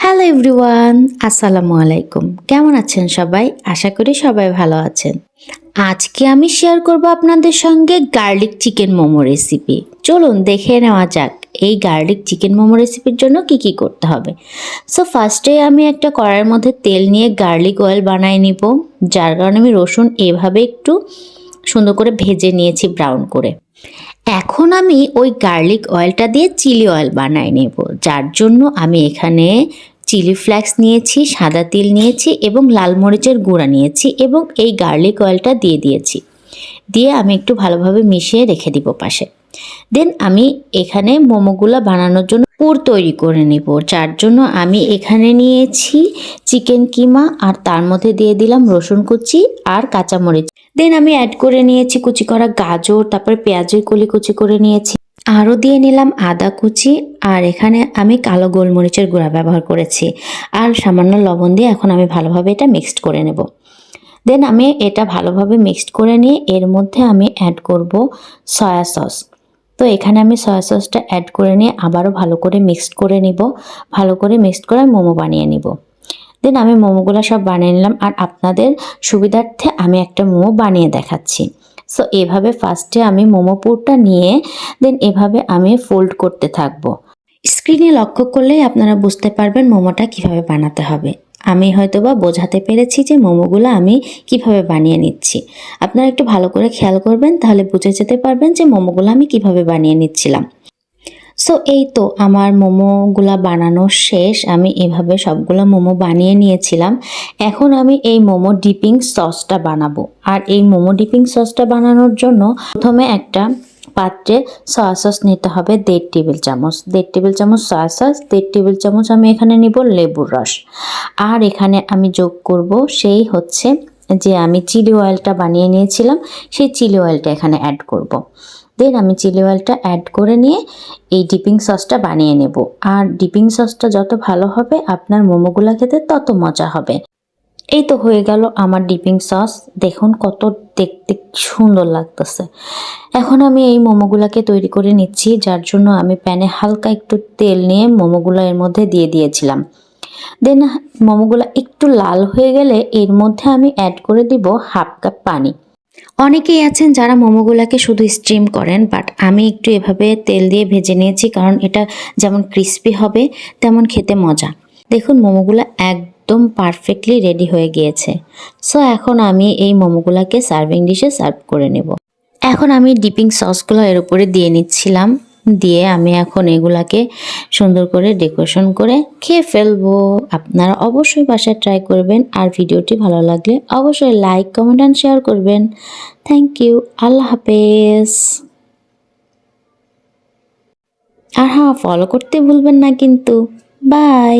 Hello everyone, আসসালামু আলাইকুম। কেমন আছেন সবাই? আশা করি সবাই ভালো আছেন। আজকে আমি শেয়ার করব আপনাদের সঙ্গে গার্লিক চিকেন মোমো রেসিপি। চলুন দেখে নেওয়া যাক এই গার্লিক চিকেন মোমো রেসিপির জন্য কি কি করতে হবে। সো ফার্স্টে আমি একটা কড়াইয়ের মধ্যে তেল নিয়ে গার্লিক অয়েল বানিয়ে নিব, যার কারণে আমি রসুন এভাবে একটু সুন্দর করে ভেজে নিয়েছি ব্রাউন করে। এখন আমি ওই গার্লিক অয়েলটা দিয়ে চিলি অয়েল বানাই নেব, যার জন্য আমি এখানে চিলি ফ্লেক্স নিয়েছি, সাদা তিল নিয়েছি এবং লাল মরিচের গুঁড়া নিয়েছি এবং এই গার্লিক অয়েলটা দিয়ে দিয়েছি। দিয়ে আমি একটু ভালোভাবে মিশিয়ে রেখে দিব পাশে। দেন আমি এখানে মোমোগুলো বানানোর জন্য পুর তৈরি করে নেব, যার জন্য আমি এখানে নিয়েছি চিকেন কিমা আর তার মধ্যে দিয়ে দিলাম রসুন কুচি আর কাঁচামরিচ। দেন আমি অ্যাড করে নিয়েছি কুচি করা গাজর, তারপরে পেঁয়াজের কলি কুচি করে নিয়েছি, আরও দিয়ে নিলাম আদা কুচি, আর এখানে আমি কালো গোলমরিচের গুঁড়া ব্যবহার করেছি আর সামান্য লবণ দিয়ে এখন আমি ভালোভাবে এটা মিক্সড করে নেব। দেন আমি এটা ভালোভাবে মিক্সড করে নিয়ে এর মধ্যে আমি অ্যাড করব সয়া সস। তো এখানে আমি সয়া সসটা অ্যাড করে নিয়ে আবারও ভালো করে মিক্সড করে নিব। ভালো করে মিক্সড করে মোমো বানিয়ে নিব। দেন আমি মোমোগুলো সব বানিয়ে নিলাম আর আপনাদের সুবিধার্থে আমি একটা মোমো বানিয়ে দেখাচ্ছি। সো এভাবে ফার্স্টে আমি মোমো পুরটা নিয়ে দেন এভাবে আমি ফোল্ড করতে থাকবো। স্ক্রিনে লক্ষ্য করলেই আপনারা বুঝতে পারবেন মোমোটা কিভাবে বানাতে হবে। আমি হয়তোবা বোঝাতে পেরেছি যে মোমোগুলো আমি কিভাবে বানিয়ে নিচ্ছি। আপনারা একটু ভালো করে খেয়াল করবেন, তাহলে বুঝে যেতে পারবেন যে মোমোগুলো আমি কিভাবে বানিয়ে নিচ্ছিলাম। সো এই তো আমার মোমোগুলা বানানো শেষ। আমি এভাবে সবগুলো মোমো বানিয়ে নিয়েছিলাম। এখন আমি এই মোমো ডিপিং সসটা বানাবো। আর এই মোমো ডিপিং সসটা বানানোর জন্য প্রথমে একটা পাত্রে সয়া সস নিতে হবে 1.5 টেবিল চামচ। 1.5 টেবিল চামচ সয়া সস, 1.5 টেবিল চামচ আমি এখানে নিব লেবুর রস। আর এখানে আমি যোগ করব সেই হচ্ছে যে আমি চিলি অয়েলটা বানিয়ে নিয়েছিলাম, সেই চিলি অয়েলটা এখানে অ্যাড করব। দেন আমি চিলি অয়েলটা অ্যাড করে নিয়ে এই ডিপিং সসটা বানিয়ে নেব। আর ডিপিং সসটা যত ভালো হবে আপনার মোমোগুলো খেতে তত মজা হবে। এই তো হয়ে গেল আমার ডিপিং সস। দেখুন কত দেখতে সুন্দর লাগতেছে। এখন আমি এই মোমোগুলোকে তৈরি করে নিচ্ছি, যার জন্য আমি প্যানে হালকা একটু তেল নিয়ে মোমোগুলো এর মধ্যে দিয়ে দিয়েছিলাম। দেন মোমোগুলো একটু লাল হয়ে গেলে এর মধ্যে আমি অ্যাড করে দিব হাফ কাপ পানি। অনেকেই আছেন যারা মোমোগুলাকে শুধু স্টিম করেন, বাট আমি একটু এভাবে তেল দিয়ে ভেজে নিয়েছি, কারণ এটা যেমন ক্রিস্পি হবে তেমন খেতে মজা। দেখুন মোমোগুলো একদম পারফেক্টলি রেডি হয়ে গিয়েছে। সো এখন আমি এই মোমোগুলাকে সার্ভিং ডিশে সার্ভ করে নেব। এখন আমি ডিপিং সসগুলো এর উপরে দিয়ে নিচ্ছিলাম, দিয়ে আমি এখন এগুলাকে সুন্দর করে ডেকোরেশন করে খেয়ে ফেলবো। আপনারা অবশ্যই বাসায় ট্রাই করবেন, আর ভিডিওটি ভালো লাগলে অবশ্যই লাইক, কমেন্ট অ্যান্ড শেয়ার করবেন। Thank you. আল্লাহ হাফেজ। আর হ্যাঁ, ফলো করতে ভুলবেন না কিন্তু। বাই।